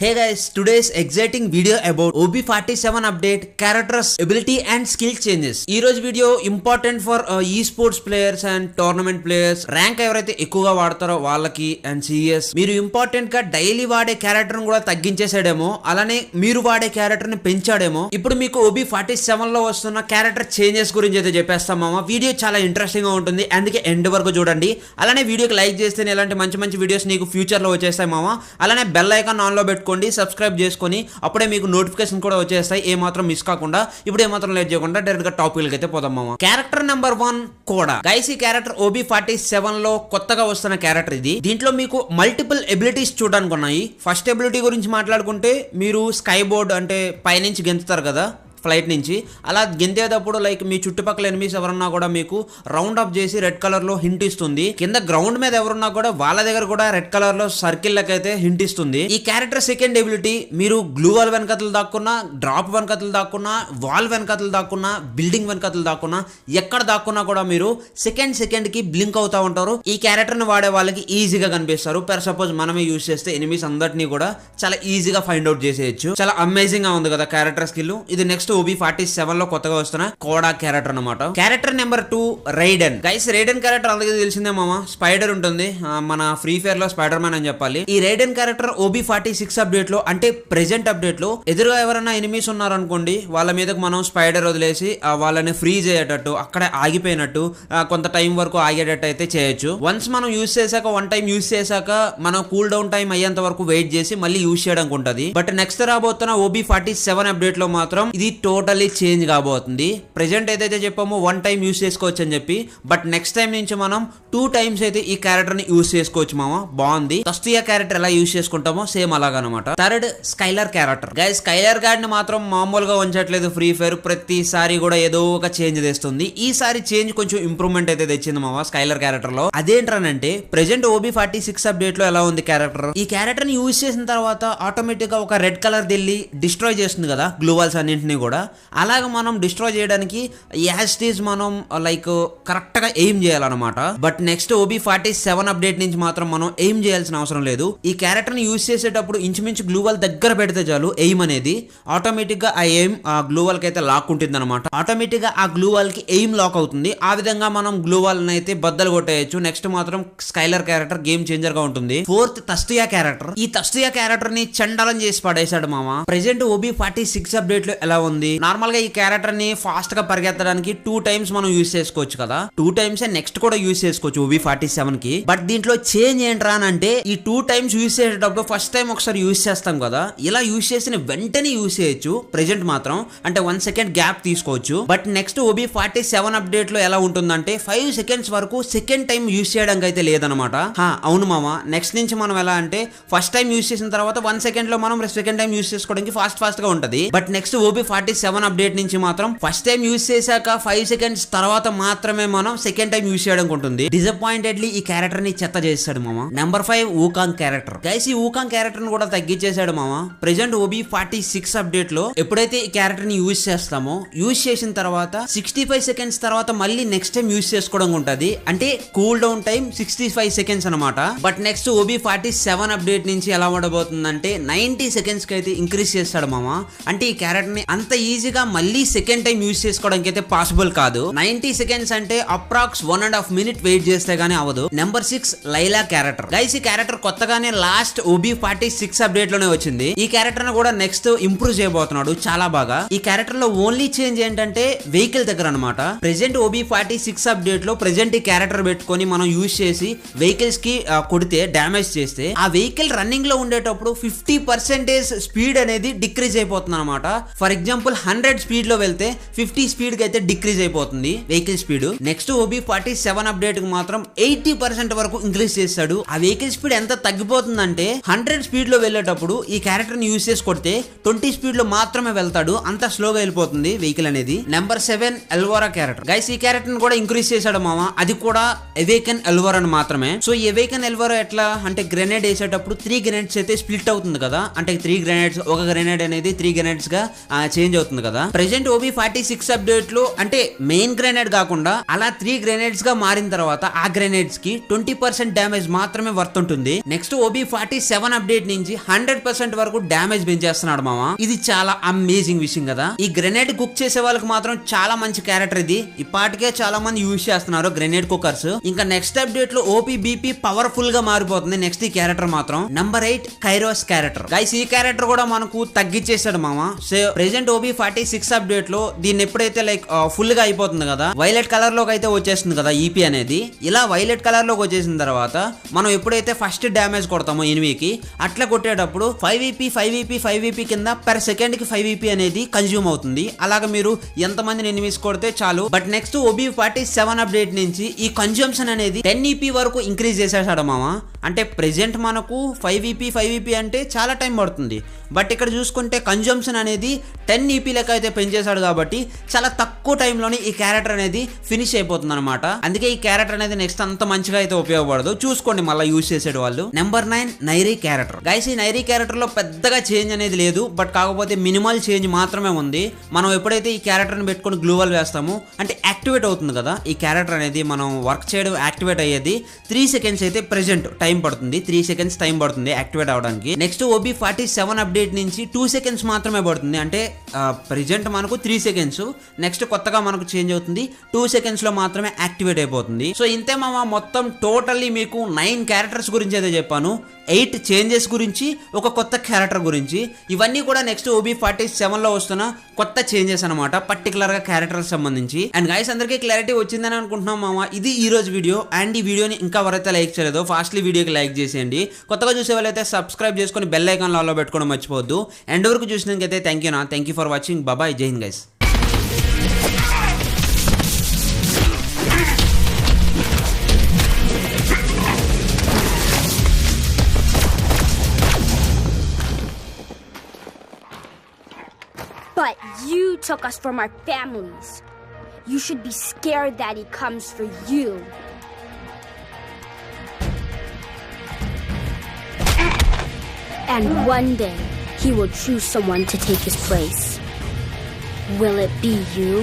Hey guys, today's exciting video about OB47 update, characters, ability and skill changes. ఈ రోజు video important for ఈ sports players and tournament players. Rank ఎవరైతే ఎక్కువగా వాడతారో వాళ్ళకి and CS మీరు important గా daily వాడే క్యారెక్టర్ ను కూడా తగ్గించేసాడేమో, అలానే మీరు వాడే క్యారెక్టర్ ని పెంచాడేమో. ఇప్పుడు మీకు OB47 లో వస్తున్న క్యారెక్టర్ చేంజెస్ గురించి అయితే చెప్పేస్తాం మామ. వీడియో చాలా ఇంట్రెస్టింగ్ గా ఉంటుంది, అందుకే ఎండ్ వరకు చూడండి. అలానే వీడియోకి లైక్ చేస్తే ఇలాంటి మంచి మంచి వీడియోస్ నీకు ఫ్యూచర్ లో వచ్చేస్తాయి మామ. అలానే బెల్ ఐకాన్ ఆన్ లో పెట్టుకోండి, సబ్స్క్రైబ్ చేసుకొని అప్పుడే మీకు నోటిఫికేషన్ కూడా వచ్చేస్తాయి, ఏ మాత్రం మిస్ కాకుండా. ఇప్పుడు ఏమాత్రం లేట్ చేయకుండా డైరెక్ట్ గా టాపిక్ అయితే పోదాం మామ. క్యారెక్టర్ నెంబర్ 1 కోడా. గైస్ ఈ క్యారెక్టర్ OB47 లో కొత్తగా వస్తున్న క్యారెక్టర్ ఇది. దీంట్లో మీకు మల్టిపుల్ ఎబిలిటీస్ చూడడానికి ఉన్నాయి. ఫస్ట్ ఎబిలిటీ గురించి మాట్లాడుకుంటే, మీరు స్కై బోర్డ్ అంటే పైనుంచి గెంతుతారు కదా ఫ్లైట్ నుంచి, అలా గెంతేటప్పుడు లైక్ మీ చుట్టుపక్కల ఎనిమిస్ ఎవరన్నా కూడా మీకు రౌండ్ అప్ చేసి రెడ్ కలర్ లో హింట్ ఇస్తుంది. కింద గ్రౌండ్ మీద ఎవరున్నా కూడా వాళ్ళ దగ్గర కూడా రెడ్ కలర్ లో సర్కిల్ లకైతే హింట్ ఇస్తుంది. ఈ క్యారెక్టర్ సెకండ్ ఎబిలిటీ, మీరు గ్లూ వాల్ వెనకతలు దాక్కున్నా, డ్రాప్ వెనకతలు దాక్కున్నా, వాల్ వెనకతలు దాక్కున్నా, బిల్డింగ్ వెనకతలు దాక్కున్నా, ఎక్కడ దాక్కున్నా కూడా మీరు సెకండ్ కి బ్లింక్ అవుతా ఉంటారు. ఈ క్యారెక్టర్ ని వాడే వాళ్ళకి ఈజీగా కనిపిస్తారు. పర్ సపోజ్ మనమే యూజ్ చేస్తే ఎనిమిస్ అందరినీ కూడా చాలా ఈజీగా ఫైండ్ అవుట్ చేసేయచ్చు. చాలా అమేజింగ్ గా ఉంది కదా క్యారెక్టర్ స్కిల్. ఇది నెక్స్ట్ OB47 లో కొత్తగా వస్తున్న కోడా క్యారెక్టర్ అన్నమాట. Character number 2 Raiden. Guys Raiden character అందరికీ తెలిసిందే మామ. స్పైడర్ ఉంటుంది మన ఫ్రీ ఫైర్ లో, స్పైడర్ మ్యాన్ అని చెప్పాలి. ఈ రైడెన్ క్యారెక్టర్ OB46 అప్డేట్ లో, అంటే ప్రెజెంట్ అప్డేట్ లో ఎదురుగా ఎవరైనా ఎనిమీస్ ఉన్నారనుకోండి, వాళ్ళ మీదకి మనం స్పైడర్ వదిలేసి వాళ్ళని ఫ్రీజ్ అయ్యేటట్టు, అక్కడే ఆగిపోయినట్టు కొంత టైం వరకు ఆగేటట్టు అయితే చేయొచ్చు. వన్స్ మనం యూజ్ చేశాక, వన్ టైం యూజ్ చేశాక మనం కూల్ డౌన్ టైం అయ్యేంత వరకు వెయిట్ చేసి మళ్ళీ యూజ్ చేయడానికి ఉంటుంది. బట్ నెక్స్ట్ రాబోతున్న OB47 అప్డేట్ లో మాత్రం ఇది టోటలీ చేంజ్ కాబోతుంది. ప్రెజెంట్ ఏదైతే చెప్పామో 1 టైం యూజ్ చేసుకోవచ్చు అని చెప్పి, బట్ నెక్స్ట్ టైం నుంచి మనం 2 టైమ్స్ అయితే ఈ క్యారెక్టర్ ని యూజ్ చేసుకోవచ్చు మామ. బాగుంది. తస్తుయా క్యారెక్టర్ ఎలా యూజ్ చేసుకుంటామో సేమ్ అలాగనమాట. Third Skylar character. Guys Skylar guard ని మాత్రం మామూలుగా ఉంచట్లేదు ఫ్రీ ఫైర్. ప్రతిసారి కూడా ఏదో ఒక చేంజ్ తెస్తుంది. ఈసారి చేంజ్ కొంచెం ఇంప్రూవ్మెంట్ అయితే తెచ్చింది మామ స్కైలర్ క్యారెక్టర్ లో. అదేంటనంటే ప్రెజెంట్ OB46 అప్డేట్ లో ఎలా ఉంది క్యారెక్టర్, ఈ క్యారెక్టర్ ని యూజ్ చేసిన తర్వాత ఆటోమేటిక్ గా ఒక రెడ్ కలర్ ఢిల్లీ డిస్ట్రాయ్ చేస్తుంది కదా గ్లూ వాల్స్ అన్నింటినీ కూడా. అలాగ మనం డిస్ట్రాయ్ చేయడానికి యాస్టీజ్ మనం లైక్ కరెక్ట్ గా ఎయిమ్ చేయాలన్నమాట. బట్ నెక్స్ట్ OB47 అప్డేట్ నుంచి మాత్రం మనం ఎయిమ్ చేయాల్సిన అవసరం లేదు. ఈ క్యారెక్టర్ ని యూజ్ చేసేటప్పుడు ఇంచుమించు గ్లూ వాల్ దగ్గర పెడితే చాలు, ఎయిమ్ అనేది ఆటోమేటిక్ గా ఆ ఎయిమ్ ఆ గ్లూ వాల్ కి అయితే లాక్ ఉంటుంది అనమాట. ఆటోమేటిక్ గా ఆ గ్లూ వాల్ కి ఎయిమ్ లాక్ అవుతుంది. ఆ విధంగా మనం గ్లూ వాల్ అయితే బద్దలు కొట్టేయచ్చు. నెక్స్ట్ మాత్రం స్కైలర్ క్యారెక్టర్ గేమ్ చేంజర్ గా ఉంటుంది. Fourth Tatsuya character. ఈ తస్తుయా క్యారెక్టర్ ని చండాలం చేసి పడేశాడు మామ. ప్రెజెంట్ OB46 అప్డేట్ లో ఎలా ఉంది, నార్మల్ గా ఈ క్యారెక్టర్ ని ఫాస్ట్ గా పరిగెత్తడానికి 2 టైమ్స్ మనం యూజ్ చేసుకోవచ్చు కదా. 2 టైమ్స్ నెక్స్ట్ కూడా యూజ్ చేసుకోవచ్చు OB47 కి. బట్ దీంట్లో చేంజ్ ఏంట్రా అని అంటే, ఈ 2 టైమ్స్ యూజ్ చేసేటప్పుడు ఫస్ట్ టైం ఒకసారి యూజ్ చేస్తాం కదా, ఇలా యూజ్ చేసిన వెంటనే యూజ్ చేయొచ్చు. ప్రెజెంట్ మాత్రం అంటే 1 సెకండ్ గ్యాప్ తీసుకోవచ్చు. బట్ నెక్స్ట్ OB47 అప్డేట్ లో ఎలా ఉంటుందంటే 5 సెకండ్స్ వరకు సెకండ్ టైం యూజ్ చేయడానికి అయితే లేదనమాట. అవును మామ. నెక్స్ట్ నుంచి మనం ఎలా అంటే ఫస్ట్ టైం యూజ్ చేసిన తర్వాత 1 సెకండ్ లో మనం సెకండ్ టైం యూజ్ చేసుకోవడానికి ఫాస్ట్ గా ఉంటది. బట్ నెక్స్ట్ OB47 అప్డేట్ నుంచి మాత్రం ఫస్ట్ టైం యూజ్ చేశాక 5 సెకండ్స్ తర్వాత మాత్రమే మనం సెకండ్ టైం యూజ్ చేయడానికి ఉంటుంది. డిసప్పాయింటెడ్లీ ఈ క్యారెక్టర్ ని చెత్త చేస్తాడు మామ. Number 5 ఊకాంగ్ character. గైస్ ఈ ఊకాంగ్ క్యారెక్టర్ ని కూడా తగ్గించేశాడు మామ. ప్రెజెంట్ OB46 అప్డేట్ లో ఎప్పుడైతే ఈ క్యారెక్టర్ ని యూజ్ చేస్తామో, యూజ్ చేసిన తర్వాత 65 సెకండ్స్ తర్వాత మళ్ళీ నెక్స్ట్ టైం యూజ్ చేసుకోవడం ఉంటుంది. అంటే కూల్ డౌన్ టైం 65 సెకండ్స్ అనమాట. బట్ నెక్స్ట్ OB47 అప్డేట్ నుంచి ఎలా ఉండబోతుందంటే 90 సెకండ్స్ కి అయితే ఇంక్రీజ్ చేస్తాడు మామ. అంటే ఈ క్యారెక్టర్ ని అంత ఈజీగా మళ్ళీ సెకండ్ టైం యూజ్ చేసుకోవడానికి అయితే పాసిబుల్ కాదు. 90 సెకండ్స్ అంటే అప్రాక్స్ 1.5 మినిట్ వెయిట్ చేస్తే గానీ అవదు. Number 6 Laila character. గైస్ ఈ క్యారెక్టర్ కొత్తగానే లాస్ట్ OB46 అప్డేట్ లోనే వచ్చింది. ఈ క్యారెక్టర్ ని కూడా నెక్స్ట్ ఇంప్రూవ్ చేయబోతున్నాడు చాలా బాగా. ఈ క్యారెక్టర్ లో ఓన్లీ చేంజ్ ఏంటంటే వెహికల్ దగ్గర అనమాట. ప్రెజెంట్ OB46 అప్డేట్ లో ప్రెజెంట్ ఈ క్యారెక్టర్ పెట్టుకొని మనం యూజ్ చేసి వెహికల్స్ కి కొడితే, డ్యామేజ్ చేస్తే, ఆ వెహికల్ రన్నింగ్ లో ఉండేటప్పుడు 50% స్పీడ్ అనేది డిక్రీజ్ అయిపోతుంది అనమాట. ఫర్ ఎగ్జాంపుల్ 100 స్పీడ్ లో వెళ్తే 50 స్పీడ్ కి అయితే డిక్రీజ్ అయిపోతుంది vehicle speed. Next OB47 update కి మాత్రం 80% వరకు ఇంక్రీజ్ చేస్తాడు. ఆ వెహికల్ స్పీడ్ ఎంత తగ్గిపోతుందంటే 100 స్పీడ్ లో వెళ్ళేటప్పుడు ఈ క్యారెక్టర్ ని యూజ్ చేసి కొడితే 20 స్పీడ్ లో మాత్రమే వెళ్తాడు. అంత స్లోగా వెళ్ళిపోతుంది వెహికల్ అనేది. నెంబర్ 7 ఎల్వోరా క్యారెక్టర్. గైస్ ఈ క్యారెక్టర్ ని కూడా ఇంక్రీజ్ చేశాడు మామ. అది కూడా అవేకన్ ఎల్వోరా అని మాత్రమే. సో ఈ అవేకన్ ఎల్వోరా ఎట్లా అంటే గ్రెనేడ్ వేసేటప్పుడు 3 గ్రెనేడ్స్ అయితే స్ప్లిట్ అవుతుంది కదా. అంటే 3 గ్రెనేడ్స్, ఒక గ్రెనేడ్ అనేది 3 గ్రెనేడ్స్ గా చేంజ్ చేంజ్ అవుతుంది కదా. ప్రెసెంట్ OB46 అప్డేట్ లో అంటే మెయిన్ గ్రెనేడ్ కాకుండా అలా 3 గ్రెనేడ్స్ గా మారిన తర్వాత ఆ గ్రెనేడ్స్ కి 20% డ్యామేజ్ మాత్రమే వర్త్ ఉంటుంది. నెక్స్ట్ OB47 అప్డేట్ నుంచి 100% వరకు డ్యామేజ్ పెంచేస్తున్నాడు మామ. ఇది చాలా అమేజింగ్ విషయం కదా. ఈ గ్రెనేడ్ కుక్ చేసే వాళ్ళకి మాత్రం చాలా మంచి క్యారెక్టర్ ఇది. ఇప్పటికే చాలా మంది యూజ్ చేస్తున్నారు గ్రెనేడ్ కుక్కర్స్. ఇంకా నెక్స్ట్ అప్డేట్ లో OPBP పవర్ఫుల్ గా మారిపోతుంది. నెక్స్ట్ ఈ క్యారెక్టర్ మాత్రం నంబర్ 8 కైరోస్ క్యారెక్టర్. గైస్ ఈ క్యారెక్టర్ కూడా మనకు తగ్గించేసాడు మామ. సో ప్రెసెంట్ OB46 అప్డేట్ లో దీన్ని ఎప్పుడైతే లైక్ ఫుల్ గా అయిపోతుంది కదా, వైలెట్ కలర్ లోకి అయితే వచ్చేస్తుంది కదా EP అనేది. ఇలా వైలెట్ కలర్ లోకి వచ్చేసిన తర్వాత మనం ఎప్పుడైతే ఫస్ట్ డ్యామేజ్ కొడతామో ఎనిమికి అట్లా కొట్టేటప్పుడు 5EP కింద పర్ సెకండ్ కి 5EP అనేది కన్జ్యూమ్ అవుతుంది. అలాగా మీరు ఎంతమందిని ఎనిమిస్ కొడితే చాలు. బట్ నెక్స్ట్ OB47 అప్డేట్ నుంచి ఈ కన్జ్యూమ్షన్ అనేది 10EP వరకు ఇంక్రీజ్ చేసేసాడు మామ. అంటే ప్రెసెంట్ మనకు 5EP అంటే చాలా టైం పడుతుంది. బట్ ఇక్కడ చూసుకుంటే కన్జ్యూమ్షన్ అనేది 10EP లెక్క అయితే పెంచేశాడు కాబట్టి చాలా తక్కువ టైంలోనే ఈ క్యారెక్టర్ అనేది ఫినిష్ అయిపోతుంది అనమాట. అందుకే ఈ క్యారెక్టర్ అనేది నెక్స్ట్ అంత మంచిగా అయితే ఉపయోగపడదు. చూసుకోండి మళ్ళీ యూజ్ చేసేడు వాళ్ళు. Number 9 నైరీ character. గైస్ ఈ నైరీ క్యారెక్టర్ లో పెద్దగా చేంజ్ అనేది లేదు. బట్ కాకపోతే మినిమల్ చేంజ్ మాత్రమే ఉంది. మనం ఎప్పుడైతే ఈ క్యారెక్టర్ ని పెట్టుకొని గ్లూవల్ వేస్తామో అంటే యాక్టివేట్ అవుతుంది కదా ఈ క్యారెక్టర్ అనేది. మనం వర్క్ చేయడం యాక్టివేట్ అయ్యేది 3 సెకండ్స్ అయితే ప్రెసెంట్ టైం పడుతుంది. 3 సెకండ్స్ టైం పడుతుంది యాక్టివేట్ అవడానికి. నెక్స్ట్ OB47 అప్డేట్ నుంచి 2 సెకండ్స్ మాత్రమే పడుతుంది. అంటే ప్రెసెంట్ మనకు 3 సెకండ్స్, నెక్స్ట్ కొత్తగా మనకు చేంజ్ అవుతుంది 2 సెకండ్స్ లో మాత్రమే యాక్టివేట్ అయిపోతుంది. సో ఇంతే మామ, మొత్తం టోటల్లీ మీకు 9 క్యారెక్టర్స్ గురించి అయితే చెప్పాను. 8 చేంజెస్ గురించి, ఒక కొత్త క్యారెక్టర్ గురించి. ఇవన్నీ కూడా నెక్స్ట్ OB47 లో వస్తున్న కొత్త చేంజెస్ అనమాట, పర్టికులర్ గా క్యారెక్టర్ సంబంధించి. అండ్ గైస్ అందరికీ క్లారిటీ వచ్చిందని అనుకుంటున్నాం మామ. ఇది ఈ రోజు వీడియో. అండ్ ఈ వీడియోని ఇంకా ఎవరైతే లైక్ చేయలేదో ఫాస్ట్లీ వీడియోకి లైక్ చేసేయండి. కొత్తగా చూసే వాళ్ళైతే సబ్స్క్రైబ్ చేసుకొని బెల్ ఐకాన్ లో పెట్టుకోవడం మర్చిపోవద్దు. ఎండ్ వరకు చూసినందుకైతే thank you for watching. Bye, జై హింద్ guys. But you took us from our families. You should be scared that he comes for you. And one day, he will choose someone to take his place. Will it be you?